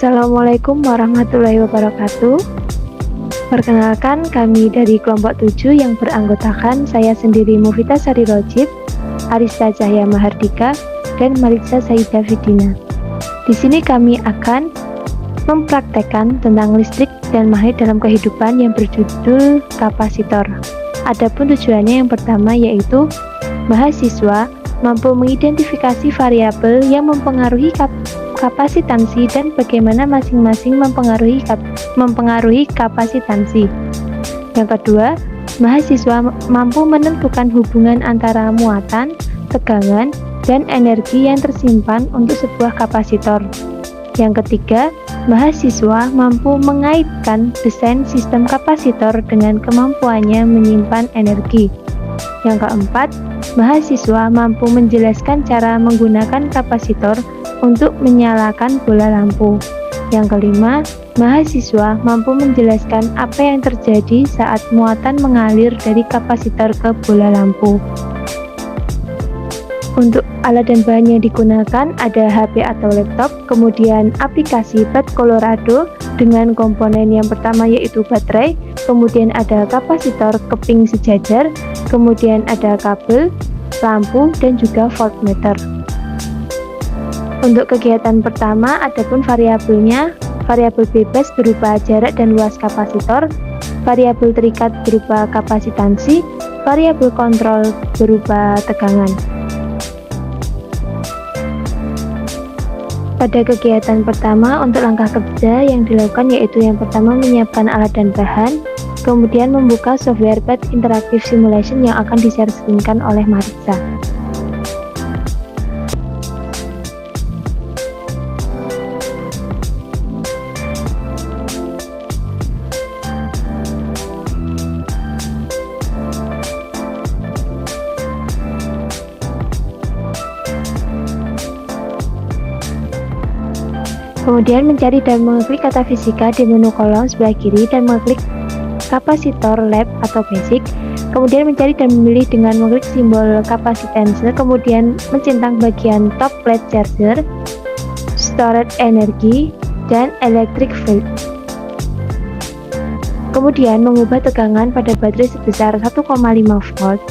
Assalamualaikum warahmatullahi wabarakatuh. Perkenalkan, kami dari kelompok 7 yang beranggotakan saya sendiri Mufita Sari Rojib, Arista Cahya Mahardika, dan Maritza Saida Fidina. Di sini kami akan mempraktekkan tentang listrik dan magnet dalam kehidupan yang berjudul kapasitor. Adapun tujuannya yang pertama yaitu mahasiswa mampu mengidentifikasi variabel yang mempengaruhi kapasitansi dan bagaimana masing-masing mempengaruhi kapasitansi. Yang kedua, mahasiswa mampu menentukan hubungan antara muatan, tegangan, dan energi yang tersimpan untuk sebuah kapasitor. Yang ketiga, mahasiswa mampu mengaitkan desain sistem kapasitor dengan kemampuannya menyimpan energi. Yang keempat, mahasiswa mampu menjelaskan cara menggunakan kapasitor untuk menyalakan bola lampu. Yang kelima, mahasiswa mampu menjelaskan apa yang terjadi saat muatan mengalir dari kapasitor ke bola lampu. Untuk alat dan bahan yang digunakan ada HP atau laptop, kemudian aplikasi Pad Colorado dengan komponen yang pertama yaitu baterai, kemudian ada kapasitor keping sejajar, kemudian ada kabel, lampu, dan juga voltmeter. Untuk kegiatan pertama, adapun variabelnya, variabel bebas berupa jarak dan luas kapasitor, variabel terikat berupa kapasitansi, variabel kontrol berupa tegangan. Pada kegiatan pertama, untuk langkah kerja yang dilakukan yaitu yang pertama menyiapkan alat dan bahan, kemudian membuka software Pad Interactive Simulation yang akan di-share screen-kan oleh Maritza. Kemudian mencari dan mengeklik kata fisika di menu kolom sebelah kiri dan mengeklik kapasitor lab atau basic. Kemudian mencari dan memilih dengan mengeklik simbol kapasitansi, kemudian mencentang bagian top plate charger, storage energy, dan electric field. Kemudian mengubah tegangan pada baterai sebesar 1,5 volt.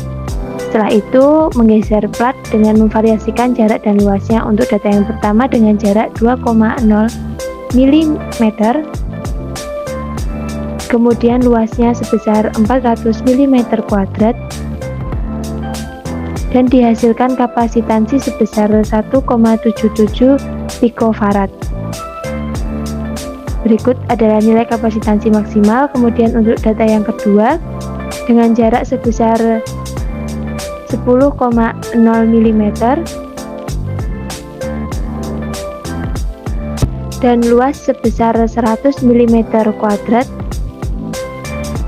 Setelah itu, menggeser plat dengan memvariasikan jarak dan luasnya untuk data yang pertama dengan jarak 2,0 mm, kemudian luasnya sebesar 400 mm kuadrat, dan dihasilkan kapasitansi sebesar 1,77 picofarad. Berikut adalah nilai kapasitansi maksimal. Kemudian untuk data yang kedua, dengan jarak sebesar 10,0 mm dan luas sebesar 100 mm kuadrat,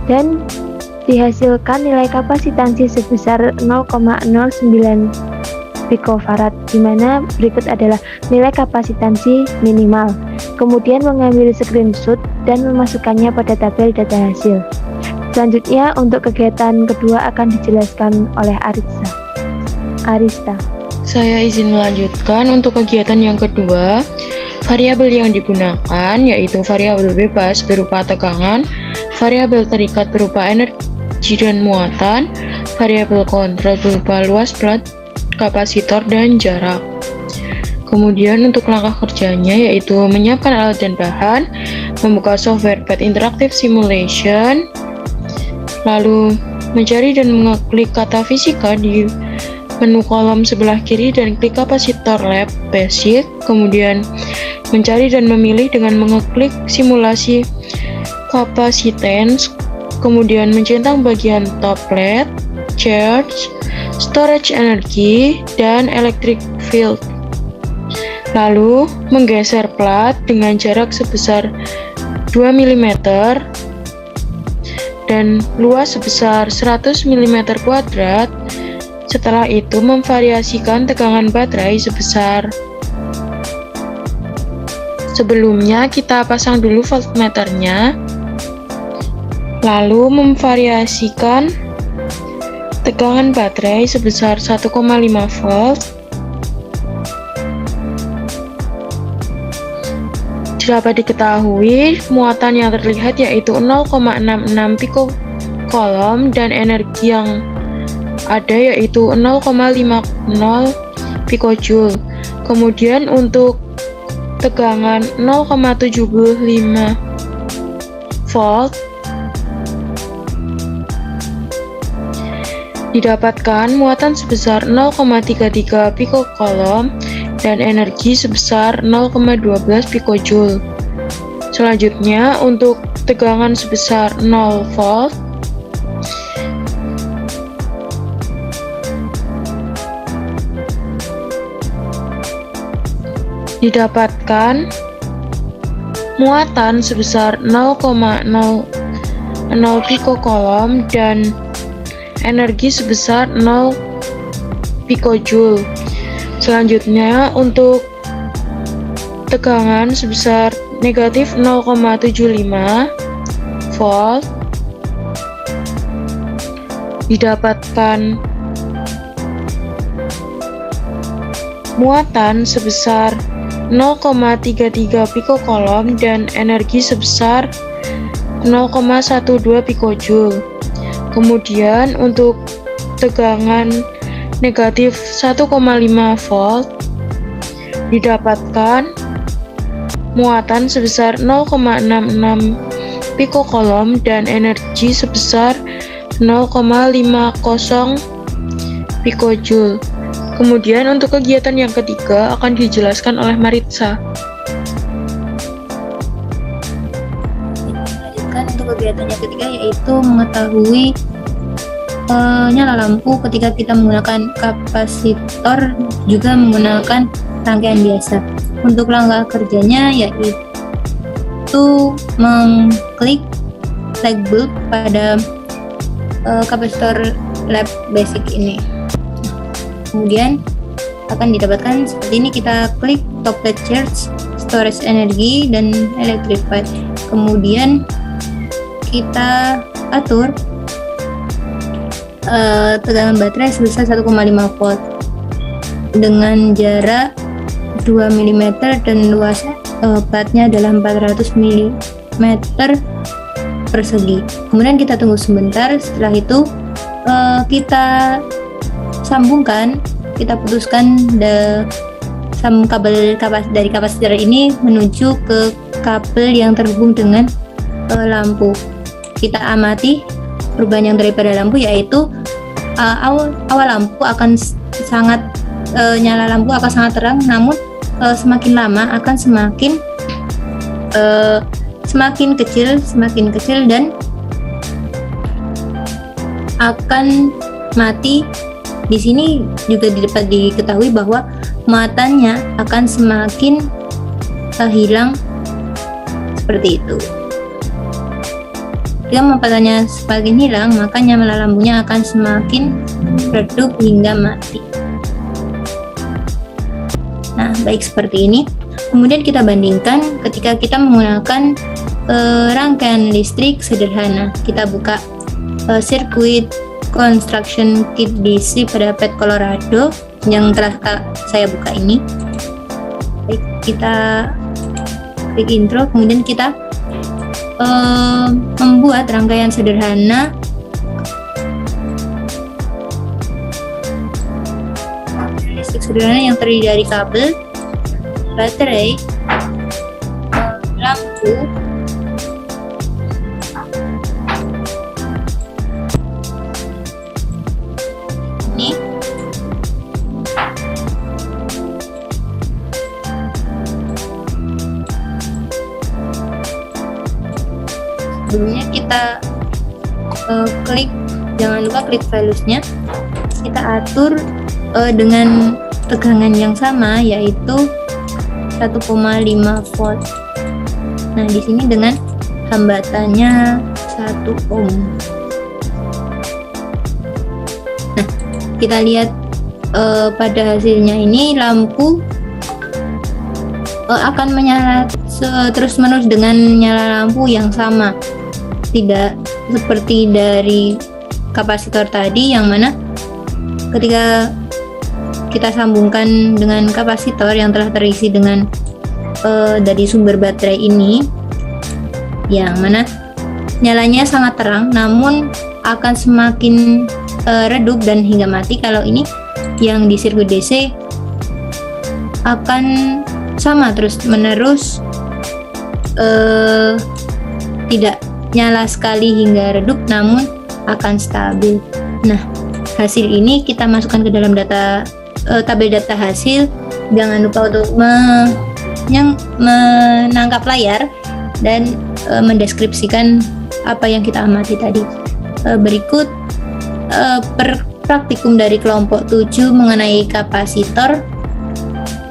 dan dihasilkan nilai kapasitansi sebesar 0,09 picofarad, di mana berikut adalah nilai kapasitansi minimal. Kemudian mengambil screenshot dan memasukkannya pada tabel data hasil. Selanjutnya untuk kegiatan kedua akan dijelaskan oleh Arista. Saya izin melanjutkan untuk kegiatan yang kedua. Variabel yang digunakan yaitu variabel bebas berupa tegangan, variabel terikat berupa energi dan muatan, variabel kontrol berupa luas plat, kapasitor, dan jarak. Kemudian untuk langkah kerjanya yaitu menyiapkan alat dan bahan, membuka software Pad Interactive Simulation, lalu mencari dan mengeklik kata fisika di menu kolom sebelah kiri dan klik kapasitor lab basic, kemudian mencari dan memilih dengan mengeklik simulasi kapasitens, kemudian mencentang bagian top plate, charge, storage energy, dan electric field. Lalu menggeser plat dengan jarak sebesar 2 mm dan luas sebesar 100 mm kuadrat. Setelah itu memvariasikan tegangan baterai sebesar, sebelumnya kita pasang dulu voltmeternya, lalu memvariasikan tegangan baterai sebesar 1,5 volt Dapat diketahui muatan yang terlihat yaitu 0,66 pikokolom dan energi yang ada yaitu 0,50 pikojoule. Kemudian untuk tegangan 0,75 volt didapatkan muatan sebesar 0,33 pikokolom dan energi sebesar 0,12 pikojoule. Selanjutnya untuk tegangan sebesar 0 volt didapatkan muatan sebesar 0,00 pikokolom dan energi sebesar 0 pikojoule. Selanjutnya untuk tegangan sebesar negatif 0,75 volt didapatkan muatan sebesar 0,33 pikokolom dan energi sebesar 0,12 pikojoule. Kemudian untuk tegangan negatif 1,5 volt didapatkan muatan sebesar 0,66 pikokolom dan energi sebesar 0,50 pikojoule. Kemudian untuk kegiatan yang ketiga akan dijelaskan oleh Maritza. Lanjutkan untuk kegiatan yang ketiga yaitu mengetahui nyala lampu ketika kita menggunakan kapasitor juga menggunakan rangkaian biasa. Untuk langkah kerjanya yaitu mengklik flag bulb pada kapasitor lab basic ini. Kemudian akan didapatkan seperti ini, kita klik top plate charge, storage energi, dan electrified. Kemudian kita atur tegangan baterai sebesar 1,5 volt dengan jarak 2 mm dan luas platnya adalah 400 mm persegi. Kemudian kita tunggu sebentar, setelah itu kita sambungkan, kita putuskan kabel dari kapasitor ini menuju ke kabel yang terhubung dengan lampu. Kita amati perubahan yang daripada lampu, yaitu awal lampu akan sangat nyala lampu akan sangat terang, namun semakin lama akan semakin kecil dan akan mati. Di sini juga dapat diketahui bahwa muatannya akan semakin hilang seperti itu. Jika muatannya semakin hilang, maka nyala lampunya akan semakin redup hingga mati. Nah, baik seperti ini. Kemudian kita bandingkan ketika kita menggunakan rangkaian listrik sederhana. Kita buka sirkuit construction kit DC pada PET Colorado yang telah saya buka ini. Baik, kita klik intro, kemudian kita membuat rangkaian sederhana listrik sederhana yang terdiri dari kabel, baterai, lampu, ini sebelumnya kita klik, jangan lupa klik values-nya, kita atur dengan tegangan yang sama yaitu 1,5 volt. Nah, di sini dengan hambatannya 1 ohm. Nah, kita lihat pada hasilnya ini lampu akan menyala terus-menerus dengan nyala lampu yang sama, tidak seperti dari kapasitor tadi yang mana ketika kita sambungkan dengan kapasitor yang telah terisi dengan dari sumber baterai ini, yang mana nyalanya sangat terang namun akan semakin redup dan hingga mati. Kalau ini yang di sirkuit DC akan sama terus menerus, tidak nyala sekali hingga redup namun akan stabil. Nah, hasil ini kita masukkan ke dalam data tabel data hasil. Jangan lupa untuk menangkap layar dan mendeskripsikan apa yang kita amati tadi. Berikut praktikum dari kelompok 7 mengenai kapasitor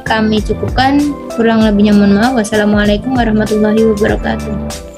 kami cukupkan. Kurang lebihnya mohon maaf. Wassalamualaikum warahmatullahi wabarakatuh.